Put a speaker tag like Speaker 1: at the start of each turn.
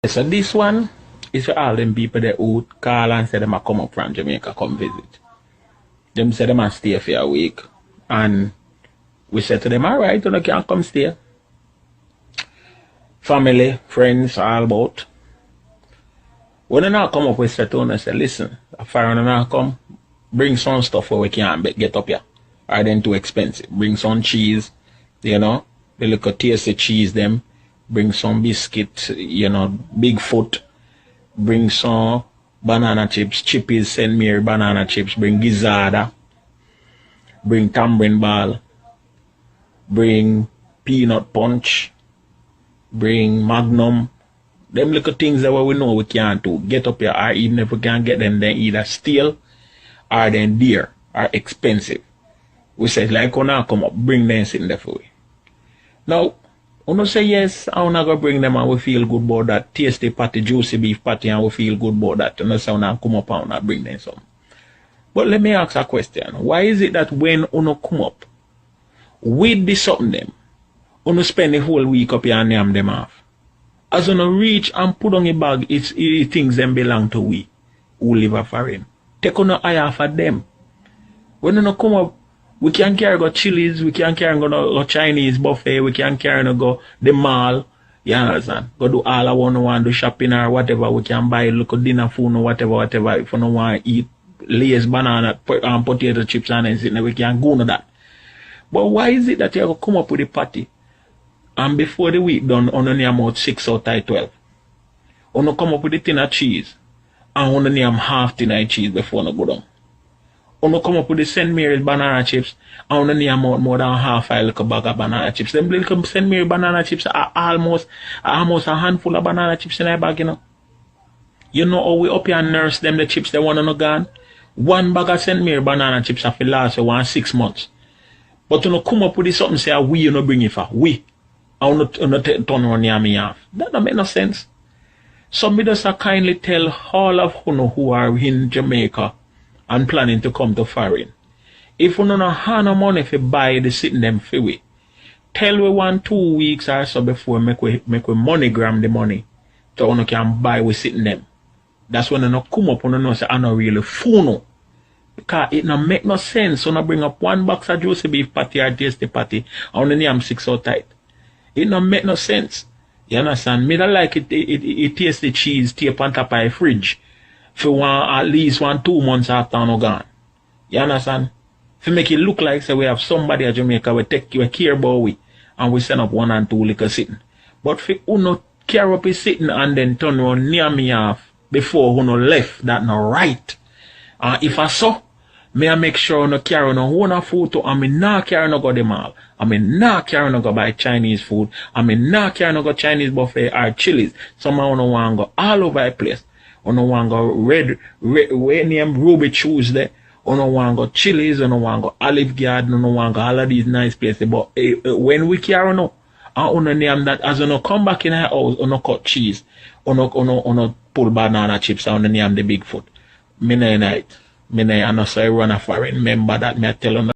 Speaker 1: So this one is for all them people that who call and say them a come up from Jamaica, come visit. Them say them a stay for a week. And we said to them, alright, you can come stay. Family, friends, all about. When they now come up, we said to them, say, listen, if I now come, bring some stuff where we can get up here. Or then too expensive. Bring some cheese, you know, the little tasty cheese them. Bring some biscuit, you know, Bigfoot. Bring some banana chips, Chippies, St. Mary banana chips. Bring gizzarda. Bring tambourine ball. Bring peanut punch. Bring magnum. Them little things that we know we can't do. Get up here, or even if we can't get them, then either steal or then dear or expensive. We said, like, when I come up, bring them sitting there for we. Now, when I say yes, I'm not going to bring them and we feel good about that. Tasty patty, juicy beef patty, and we feel good about that. And I say, when I come up and I bring them some. But let me ask a question. Why is it that when you come up with the something them, you spend the whole week up here and name them off? As you reach and put on a bag, it things them belong to we who live a foreign. Take on the eye for them. When you come up, we can carry go Chili's, we can carry go Chinese buffet, we can carry go the mall, you understand? Go do all I want do shopping or whatever, we can buy local dinner food or whatever, if you don't want to eat Lay's banana and potato chips and anything, we can go to that. But why is it that you have to come up with a party and before the week done, on the name out 6 or 12? You come up with a tin of cheese and on the name half tin of cheese before you go down. You come up with the St. Mary's banana chips and on the name out more than half a little bag of banana chips. Them little St. Mary's banana chips are almost a handful of banana chips in a bag, you know. You know how we up here and nurse them the chips they want to know gone? One bag of St. Mary's banana chips have to last for 6 months. But you come up with something say we you know bring it for we. And you turn around near me off. That don't make no sense. So me just kindly tell all of you who are in Jamaica and planning to come to foreign. If you don't have no money to buy the sitting them for we, tell we 1-2 weeks or so before make we MoneyGram the money so you can buy we sitting them. That's when you come up and you know say I not really fool. Because it don't make no sense. You bring up one box of juicy beef patty or tasty patty and you name 6 or tight. It don't make no sense. You understand? Me don't like it tastes the cheese tape on top of a fridge for at least 1-2 months after no gone. You understand? To make it look like say we have somebody at Jamaica we care about we and we send up 1 and 2 liquor sitting. But for you not care up is sitting and then turn around near me off before you no left, that no right. If I saw, may I make sure no carry no one photo and me not carry no go the mall. I mean not carry no go buy Chinese food. I mean not carry no go Chinese buffet or Chili's. Somehow no want go all over the place. Or no want go red name Ruby Tuesday. Or no want go Chili's. Or no want go Olive Garden. Or no want go all of these nice places. But when we carry no, and no name that as you no come back in our house, or no cut cheese, or no pull banana chips, or no name the Bigfoot. Me no night. Me no say run a foreign member that me tell you.